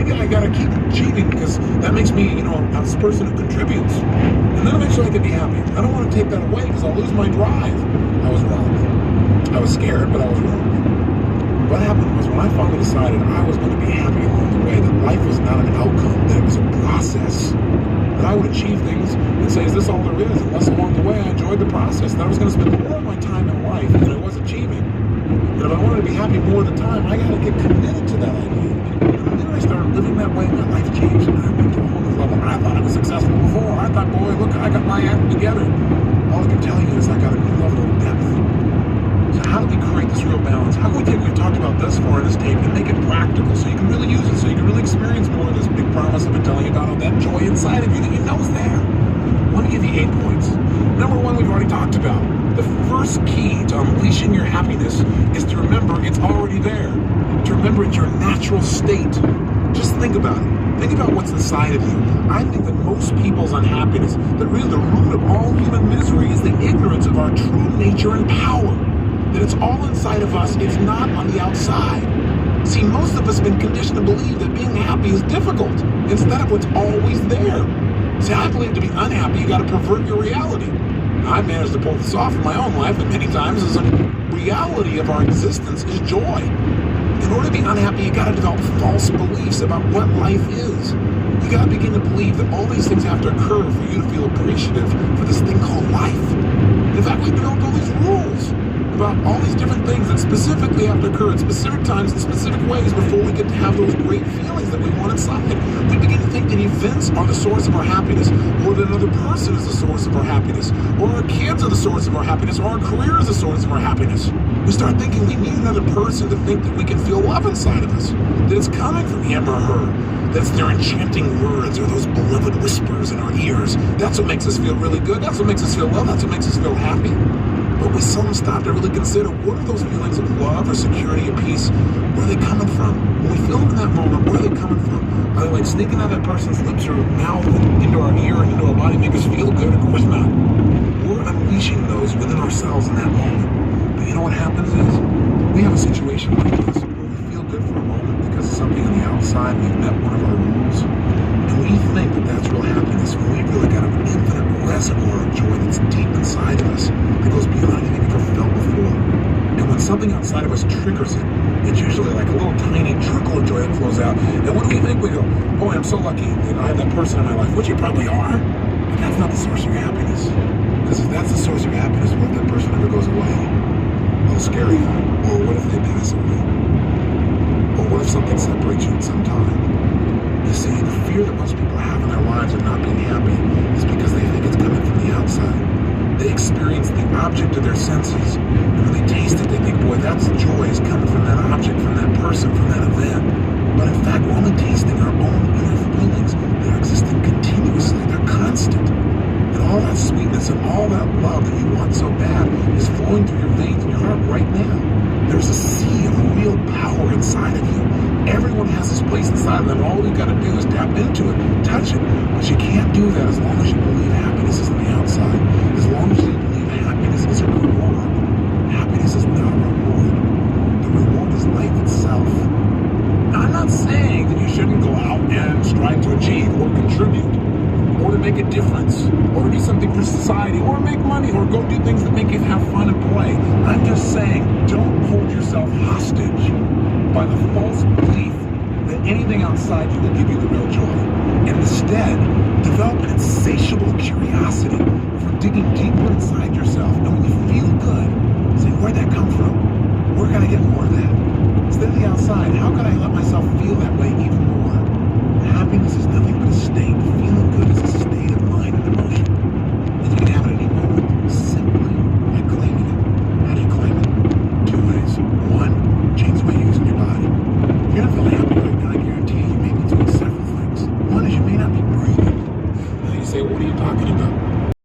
maybe I gotta keep achieving because that makes me, I'm this person who contributes. And then eventually I can be happy. I don't want to take that away because I'll lose my drive. I was wrong. I was scared, but I was wrong. What happened was when I finally decided I was going to be happy along the way, that life was not an outcome, that it was a process, that I would achieve things and say, is this all there is? Unless along the way I enjoyed the process, that I was going to spend more of my time in life than I was achieving. And if I wanted to be happy more of the time, I got to get committed to that idea. And the minute I started living that way, my life changed. And I went to a whole new level. I thought I was successful before. I thought, boy, look, I got my act together. All I can tell you is I got a new level of depth. So how do we create this real balance? How can we take what we've talked about thus far in this tape and make it practical so you can really use it, so you can really experience more of this big promise I've been telling you about, all that joy inside of you that you know is there? I want to give you 8 points. Number 1, we've already talked about. The first key to unleashing your happiness is to remember it's already there. To remember it's your natural state. Just think about it. Think about what's inside of you. I think that most people's unhappiness, that really the root of all human misery is the ignorance of our true nature and power. That it's all inside of us, it's not on the outside. See, most of us have been conditioned to believe that being happy is difficult instead of what's always there. See, I believe to be unhappy, you got to pervert your reality. I've managed to pull this off in my own life, and many times as a reality of our existence is joy. In order to be unhappy, you got to develop false beliefs about what life is. You got to begin to believe that all these things have to occur for you to feel appreciative for this thing called life. In fact, we've developed all these rules about all these different things that specifically have to occur at specific times in specific ways before we get to have those great feelings that we want inside. We begin to think that events are the source of our happiness, or that another person is the source of our happiness, or our kids are the source of our happiness, or our career is the source of our happiness. We start thinking we need another person to think that we can feel love inside of us, that it's coming from him or her, that it's their enchanting words or those beloved whispers in our ears. That's what makes us feel really good. That's what makes us feel loved. That's what makes us feel happy. But we seldom stop to really consider, what are those feelings of love or security or peace? Where are they coming from? When we feel them in that moment, where are they coming from? Are they like sneaking out of that person's lips or mouth and into our ear and into our body, make us feel good? Of course not. We're unleashing those within ourselves in that moment. But you know what happens is, we have a situation like this where we feel good for a moment because of something on the outside, we've met one of our rules. And we think that that's real happiness when we really got an infinite reservoir of joy that's deep inside of us that goes beyond anything we've ever felt before. And when something outside of us triggers it, it's usually like a little tiny trickle of joy that flows out. And what do we think? We go, oh, I'm so lucky that I have that person in my life, which you probably are, but that's not the source of your happiness. Because if that's the source of your happiness, what if that person ever goes away? How scary. Or what if they pass away? Or what if something separates you at some time? You see, the fear that most people have in their lives of not being happy is because they think it's coming from the outside. They experience the object of their senses, and when they taste it, they think, boy, that's joy is coming from that object, from that person, from that event. But in fact, we're only tasting our own inner feelings that are existing continuously. They're constant. And all that sweetness and all that love that you want so bad is flowing through your veins and your heart right now. There's a sea of real power inside of you. Everyone has this place inside of them. All we've got to do is tap into it, touch it. But you can't do that as long as you believe happiness is on the outside. As long as you believe happiness is a reward. Happiness is not a reward. The reward is life itself. Now, I'm not saying that you shouldn't go out and strive to achieve or contribute, or to make a difference, or to do something for society, or make money, or go do things that make you have fun and play. I'm just saying, don't hold yourself hostage by the false belief that anything outside you will give you the real joy. And instead, develop an insatiable curiosity for digging deeper inside yourself. And when you feel good, say, where'd that come from? Where can I get more of that? Instead of the outside,